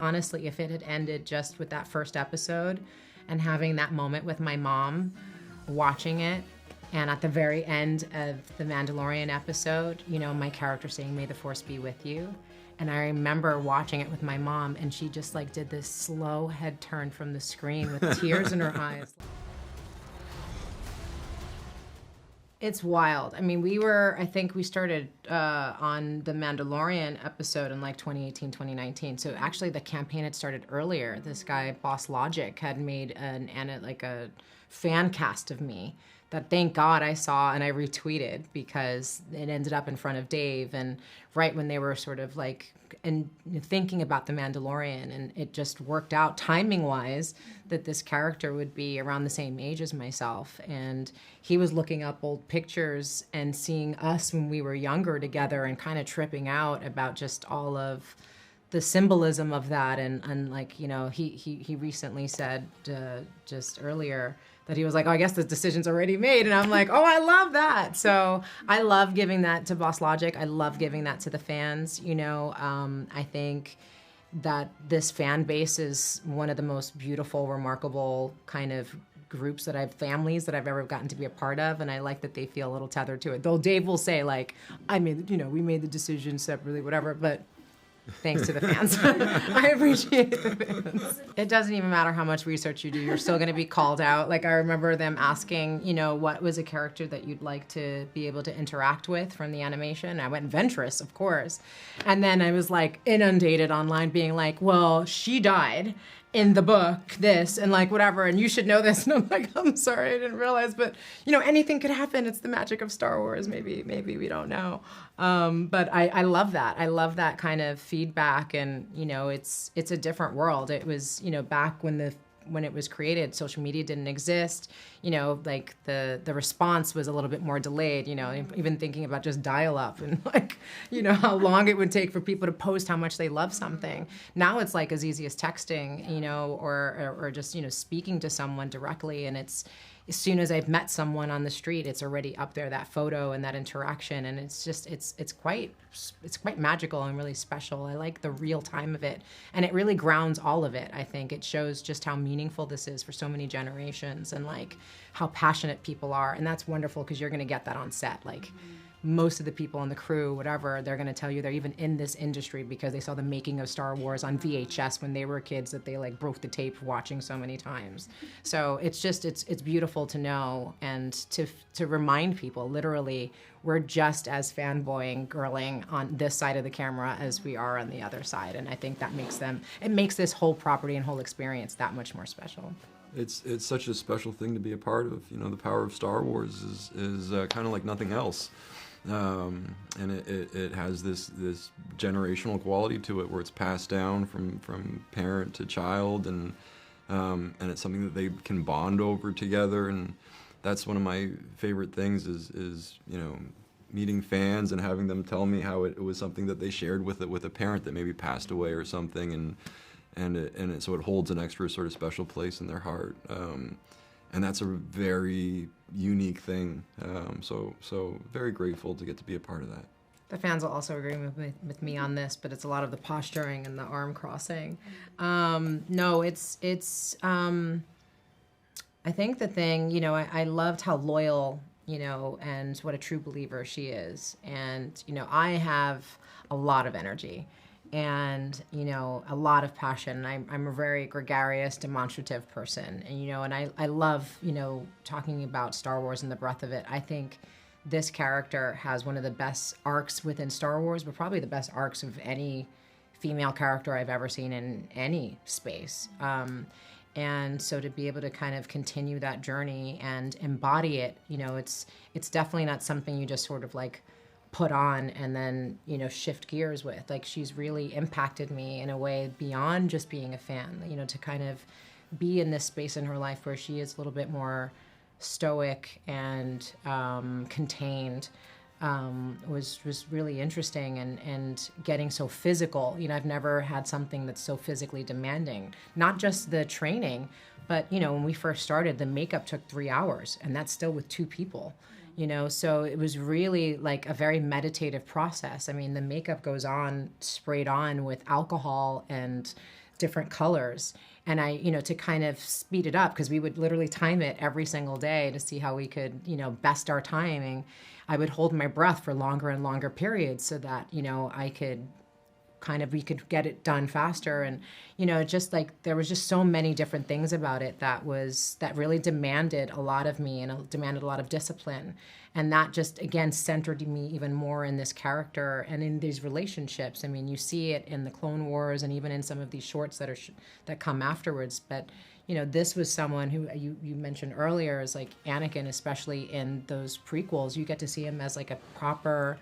Honestly, if it had ended just with that first episode and having that moment with my mom watching it, and at the very end of the Mandalorian episode, you know, my character saying, "May the Force be with you." And I remember watching it with my mom, and she just like did this slow head turn from the screen with tears in her eyes. It's wild. I mean, I think we started on the Mandalorian episode in like 2018, 2019. So actually the campaign had started earlier. This guy, Boss Logic, had made a fan cast of me that thank God I saw and I retweeted because it ended up in front of Dave, and right when they were sort of like thinking about the Mandalorian, and it just worked out timing wise that this character would be around the same age as myself, and he was looking up old pictures and seeing us when we were younger together and kind of tripping out about just all of the symbolism of that. And like, you know, he recently said just earlier that he was like, "Oh, I guess the decision's already made." And I'm like, "Oh, I love that." So I love giving that to Boss Logic. I love giving that to the fans. You know, I think that this fan base is one of the most beautiful, remarkable kind of families that I've ever gotten to be a part of, and I like that they feel a little tethered to it. Though Dave will say like, we made the decision separately, whatever, but thanks to the fans. I appreciate the fans. It doesn't even matter how much research you do, you're still gonna be called out. Like I remember them asking, you know, what was a character that you'd like to be able to interact with from the animation? I went Ventress, of course. And then I was like inundated online being like, well, she died in the book, this, and like whatever, and you should know this. And I'm like, I'm sorry, I didn't realize, but you know, anything could happen. It's the magic of Star Wars. Maybe we don't know. But I love that. I love that kind of feedback, and you know, it's a different world. It was, you know, back when it was created, social media didn't exist. You know, like the response was a little bit more delayed, you know, even thinking about just dial-up and like, you know, how long it would take for people to post how much they love something. Now it's like as easy as texting, you know, or just, you know, speaking to someone directly, and it's, as soon as I've met someone on the street, it's already up there, that photo and that interaction, and it's just, it's quite magical and really special. I like the real time of it, and it really grounds all of it. I think it shows just how meaningful this is for so many generations, and like how passionate people are, and that's wonderful because you're gonna get that on set. Like most of the people on the crew, whatever, they're gonna tell you they're even in this industry because they saw the making of Star Wars on VHS when they were kids, that they like broke the tape watching so many times. So it's just, it's beautiful to know, and to remind people, literally, we're just as fanboying, girling on this side of the camera as we are on the other side. And I think that makes this whole property and whole experience that much more special. It's such a special thing to be a part of. You know, the power of Star Wars is kind of like nothing else. And it has this generational quality to it, where it's passed down from parent to child, and it's something that they can bond over together. And that's one of my favorite things is you know, meeting fans and having them tell me how it was something that they shared with a parent that maybe passed away or something, so it holds an extra sort of special place in their heart. And that's a very unique thing. So very grateful to get to be a part of that. The fans will also agree with me on this, but it's a lot of the posturing and the arm crossing. No, it's. I think the thing, you know, I loved how loyal, you know, and what a true believer she is. And, you know, I have a lot of energy and, you know, a lot of passion. I'm a very gregarious, demonstrative person. And, you know, and I love, you know, talking about Star Wars and the breadth of it. I think this character has one of the best arcs within Star Wars, but probably the best arcs of any female character I've ever seen in any space. And so to be able to kind of continue that journey and embody it, you know, it's definitely not something you just sort of like put on and then, you know, shift gears with. Like, she's really impacted me in a way beyond just being a fan, you know, to kind of be in this space in her life where she is a little bit more stoic and contained. Was really interesting, and getting so physical. You know, I've never had something that's so physically demanding. Not just the training, but, you know, when we first started, the makeup took 3 hours, and that's still with 2 people. You know, so it was really like a very meditative process. I mean, the makeup goes on, sprayed on with alcohol and different colors. And I, to kind of speed it up, because we would literally time it every single day to see how we could, best our timing. I would hold my breath for longer and longer periods so that, I could we could get it done faster. And, just like, there was just so many different things about it that really demanded a lot of me and demanded a lot of discipline. And that just, again, centered me even more in this character and in these relationships. I mean, you see it in the Clone Wars and even in some of these shorts that come afterwards. But, this was someone who you mentioned earlier is like Anakin, especially in those prequels. You get to see him as like a proper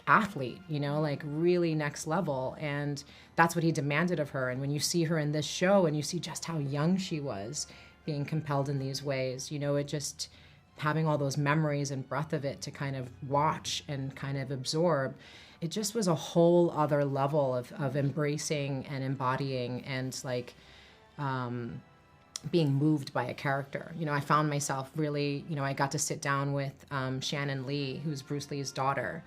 athlete, like really next level. And that's what he demanded of her. And when you see her in this show and you see just how young she was being compelled in these ways, it just, having all those memories and breath of it to kind of watch and kind of absorb, it just was a whole other level of embracing and embodying and like being moved by a character. I found myself really, I got to sit down with Shannon Lee, who's Bruce Lee's daughter,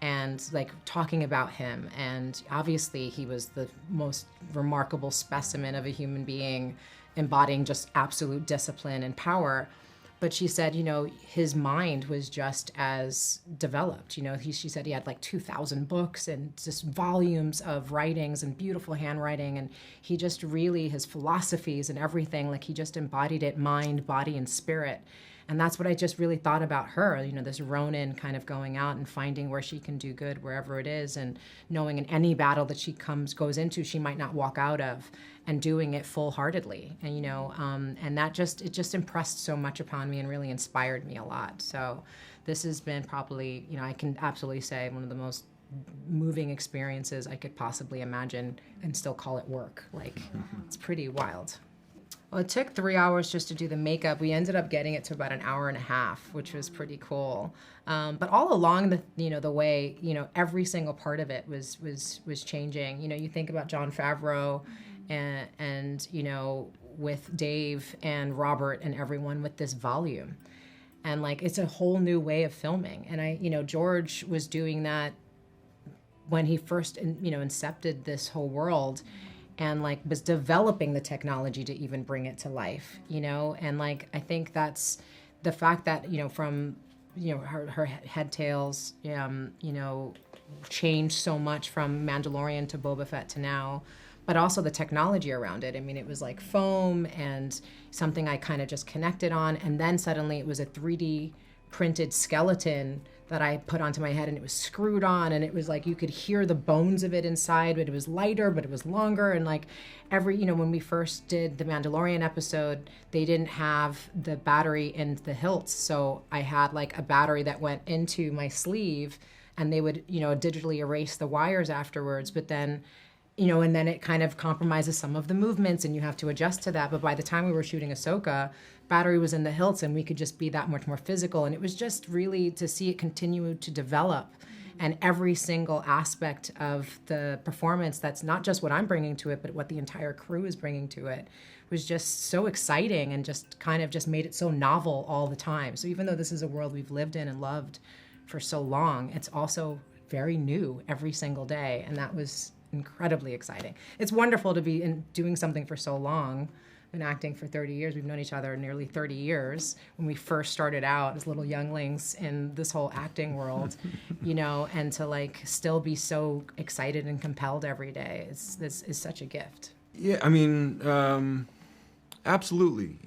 and like talking about him. And obviously he was the most remarkable specimen of a human being, embodying just absolute discipline and power. But she said, his mind was just as developed. She said he had like 2,000 books and just volumes of writings and beautiful handwriting. And he just really, his philosophies and everything, like he just embodied it, mind, body, and spirit. And that's what I just really thought about her, this Ronin kind of going out and finding where she can do good wherever it is, and knowing in any battle that she goes into, she might not walk out of, and doing it full-heartedly. And, and it just impressed so much upon me and really inspired me a lot. So this has been probably, I can absolutely say one of the most moving experiences I could possibly imagine and still call it work. Like, it's pretty wild. Well, it took 3 hours just to do the makeup. We ended up getting it to about an hour and a half, which was pretty cool. But all along the way, every single part of it was changing. You think about Jon Favreau and with Dave and Robert and everyone with this volume. And like, it's a whole new way of filming. And George was doing that when he first, incepted this whole world, and like was developing the technology to even bring it to life, and like I think that's the fact that from her head tails changed so much from Mandalorian to Boba Fett to now, but also the technology around it. I mean, it was like foam and something I kind of just connected on, and then suddenly it was a 3D printed skeleton that I put onto my head, and it was screwed on, and it was like you could hear the bones of it inside, but it was lighter, but it was longer. And like when we first did the Mandalorian episode, they didn't have the battery in the hilts. So I had like a battery that went into my sleeve, and they would, digitally erase the wires afterwards. But then, and then it kind of compromises some of the movements, and you have to adjust to that. But by the time we were shooting Ahsoka, battery was in the hilts, and we could just be that much more physical. And it was just really to see it continue to develop, and every single aspect of the performance, that's not just what I'm bringing to it, but what the entire crew is bringing to it, was just so exciting, and just kind of just made it so novel all the time. So even though this is a world we've lived in and loved for so long, it's also very new every single day. And that was incredibly exciting. It's wonderful to be doing something for so long. Been acting for 30 years. We've known each other nearly 30 years. When we first started out as little younglings in this whole acting world, and to like still be so excited and compelled every day, this is such a gift. Yeah, I mean, absolutely.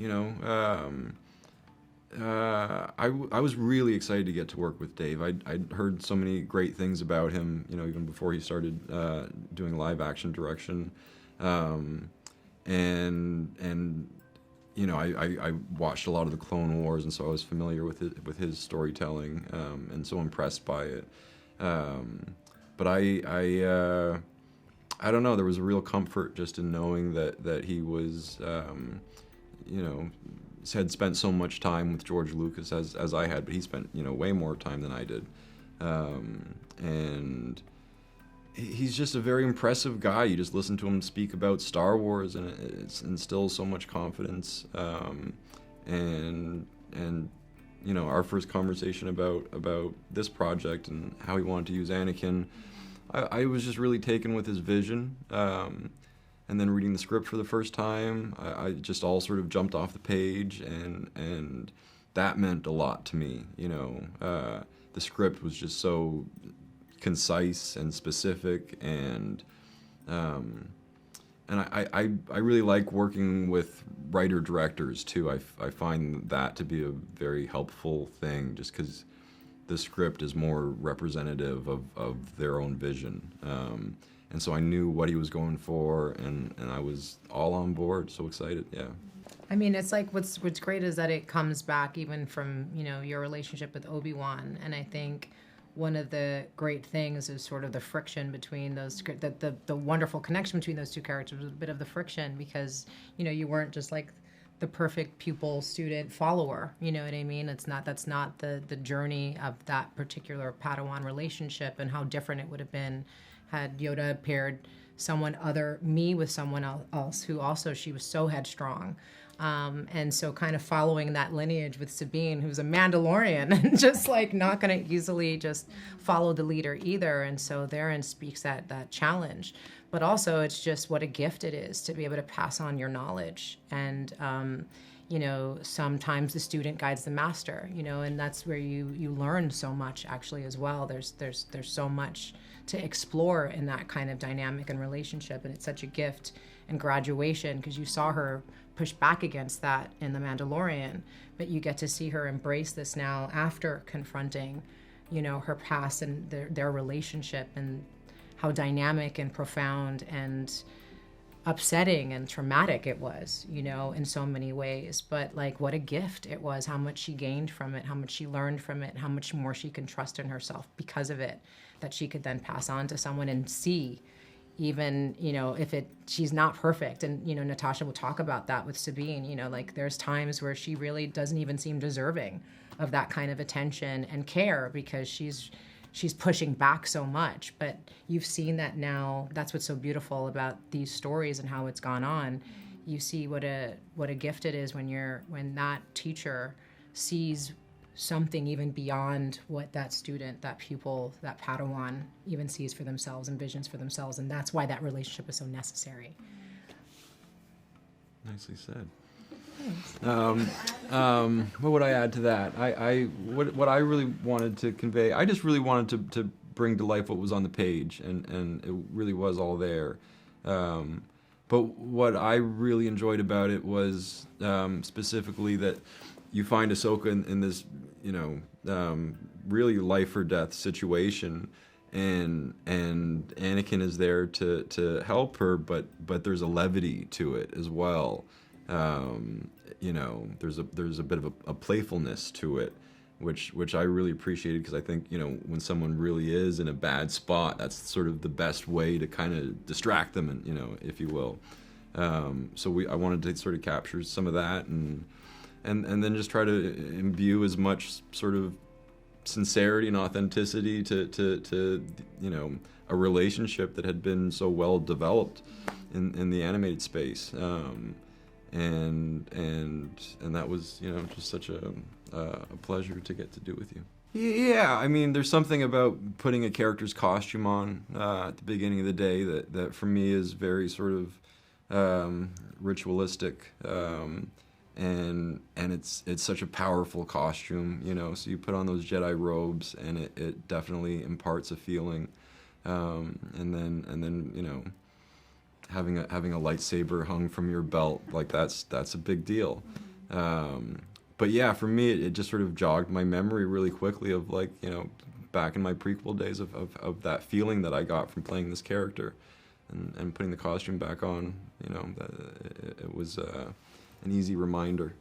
I was really excited to get to work with Dave. I'd heard so many great things about him, even before he started doing live action direction. I watched a lot of the Clone Wars, and so I was familiar with his storytelling, and so impressed by it. But I don't know. There was a real comfort just in knowing that he was, had spent so much time with George Lucas as I had, but he spent way more time than I did, and he's just a very impressive guy. You just listen to him speak about Star Wars, and it instills so much confidence. And our first conversation about this project and how he wanted to use Anakin, I was just really taken with his vision. and then reading the script for the first time, I just all sort of jumped off the page, and that meant a lot to me. The script was just so concise and specific, and I really like working with writer-directors too. I find that to be a very helpful thing, just because the script is more representative of their own vision. And so I knew what he was going for, and I was all on board, so excited, yeah. I mean, it's like what's great is that it comes back even from, your relationship with Obi-Wan. And I think one of the great things is sort of the friction between those, the wonderful connection between those two characters was a bit of the friction, because, you weren't just like the perfect pupil, student, follower, you know what I mean? That's not the journey of that particular Padawan relationship, and how different it would have been had Yoda paired me with someone else who also, she was so headstrong. And so kind of following that lineage with Sabine, who's a Mandalorian, and just like not going to easily just follow the leader either. And so therein speaks that challenge. But also it's just what a gift it is to be able to pass on your knowledge. And, sometimes the student guides the master, and that's where you learn so much actually as well. There's so much to explore in that kind of dynamic and relationship. And it's such a gift in graduation, because you saw her push back against that in The Mandalorian, but you get to see her embrace this now after confronting, her past and their relationship, and how dynamic and profound and upsetting and traumatic it was, in so many ways. But like, what a gift it was, how much she gained from it, how much she learned from it, how much more she can trust in herself because of it, that she could then pass on to someone and see, even, if she's not perfect. And, Natasha will talk about that with Sabine, like there's times where she really doesn't even seem deserving of that kind of attention and care, because she's pushing back so much. But you've seen that now. That's what's so beautiful about these stories and how it's gone on. You see what a gift it is when that teacher sees something even beyond what that student, that pupil, that Padawan even sees for themselves, envisions for themselves. And that's why that relationship is so necessary. Nicely said. What would I add to that? What I really wanted to convey, I just really wanted to bring to life what was on the page, and it really was all there. But what I really enjoyed about it was specifically that you find Ahsoka in this, really life or death situation, and Anakin is there to help her, but there's a levity to it as well. There's a bit of a playfulness to it, which I really appreciated, because I think, when someone really is in a bad spot, that's sort of the best way to kind of distract them, and if you will. So I wanted to sort of capture some of that, and then just try to imbue as much sort of sincerity and authenticity to a relationship that had been so well developed in the animated space. And that was, just such a pleasure to get to do with you. Yeah, I mean, there's something about putting a character's costume on at the beginning of the day that for me is very sort of ritualistic, and it's such a powerful costume, So you put on those Jedi robes, and it definitely imparts a feeling, and then having a lightsaber hung from your belt, like that's a big deal. But yeah, for me, it just sort of jogged my memory really quickly of, like, back in my prequel days of that feeling that I got from playing this character, and putting the costume back on. It was an easy reminder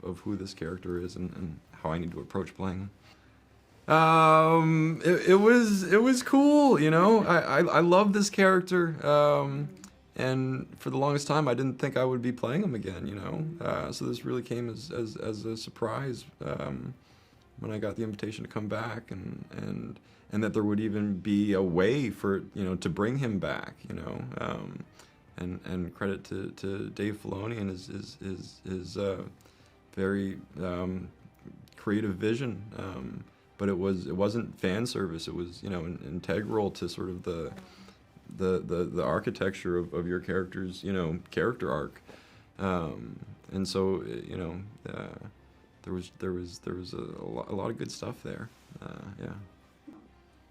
of who this character is, and how I need to approach playing him. It was cool, I love this character. And for the longest time, I didn't think I would be playing him again, So this really came as a surprise when I got the invitation to come back, and that there would even be a way for to bring him back, and credit to Dave Filoni and his very creative vision. But it wasn't fan service. It was integral to sort of the architecture of your character's, you know, character arc. And so, you know, there was a lot of good stuff there. Yeah.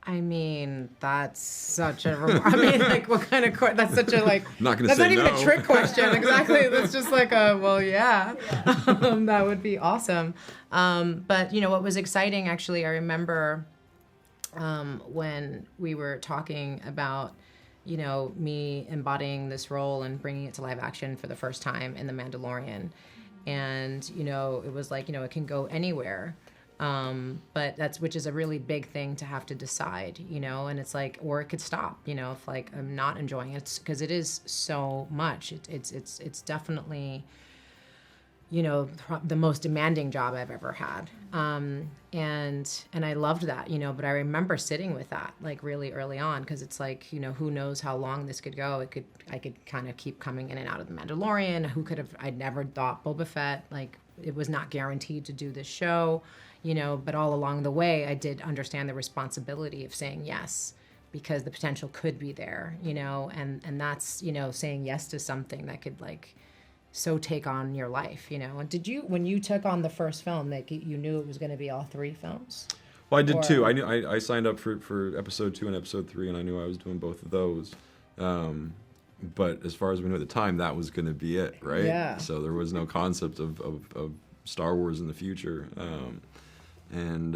I mean, that's such a. I mean, like, what kind of? That's such a like. Not gonna that's say not even no. a trick question. Exactly. That's just like a. Well, yeah. That would be awesome. But you know what was exciting? Actually, I remember when we were talking about, you know, me embodying this role and bringing it to live action for the first time in The Mandalorian, and you know, it was like, you know, it can go anywhere. But which is a really big thing to have to decide, you know, and it's like, or it could stop, you know, if like I'm not enjoying it, because it is so much. It's definitely, you know, the most demanding job I've ever had. And I loved that, you know, but I remember sitting with that like really early on, because it's like, you know, who knows how long this could go. I could kind of keep coming in and out of The Mandalorian. I'd never thought Boba Fett, like it was not guaranteed to do this show. You know, but all along the way, I did understand the responsibility of saying yes, because the potential could be there, you know, and that's, you know, saying yes to something that could like so take on your life, you know. And did you, when you took on the first film, like you knew it was going to be all 3 films? Well, I did too. I knew I signed up for episode 2 and episode 3, and I knew I was doing both of those. But as far as we knew at the time, that was going to be it, right? Yeah. So there was no concept of Star Wars in the future. And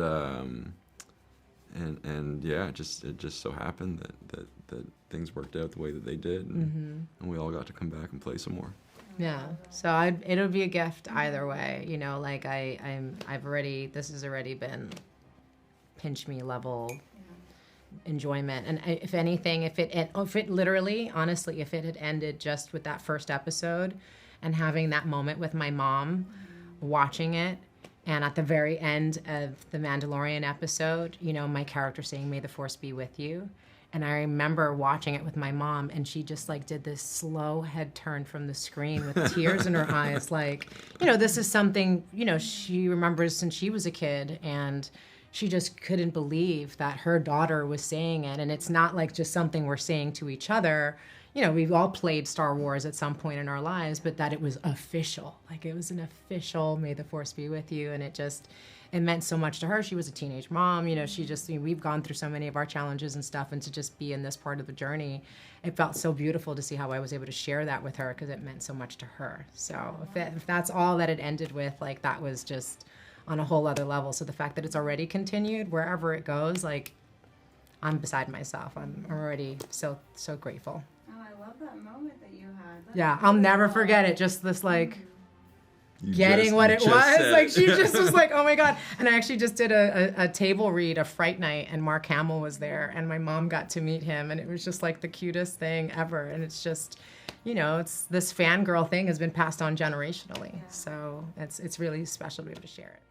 yeah, it just so happened that things worked out the way that they did, and we all got to come back and play some more. Yeah, so it'll be a gift either way, you know. Like this has already been pinch me level enjoyment, and if anything, if it literally, honestly, if it had ended just with that first episode, and having that moment with my mom, watching it. And at the very end of the Mandalorian episode, you know, my character saying, "May the Force be with you." And I remember watching it with my mom, and she just like did this slow head turn from the screen with tears in her eyes. Like, you know, this is something, you know, she remembers since she was a kid, and she just couldn't believe that her daughter was saying it. And it's not like just something we're saying to each other. You know, we've all played Star Wars at some point in our lives, but that it was official. Like, it was an official "May the Force be with you," and it meant so much to her. She was a teenage mom, you know, we've gone through so many of our challenges and stuff, and to just be in this part of the journey, it felt so beautiful to see how I was able to share that with her, because it meant so much to her. So if that's all that it ended with, like, that was just on a whole other level. So the fact that it's already continued, wherever it goes, like, I'm beside myself. I'm already so grateful. That moment that you had. Yeah, I'll never forget it. Just this, like, You getting what it was. said Like, it. she just was like, oh my God. And I actually just did a table read, a Fright Night, and Mark Hamill was there, and my mom got to meet him, and it was just like the cutest thing ever. And it's just, you know, it's this fangirl thing has been passed on generationally. So it's really special to be able to share it.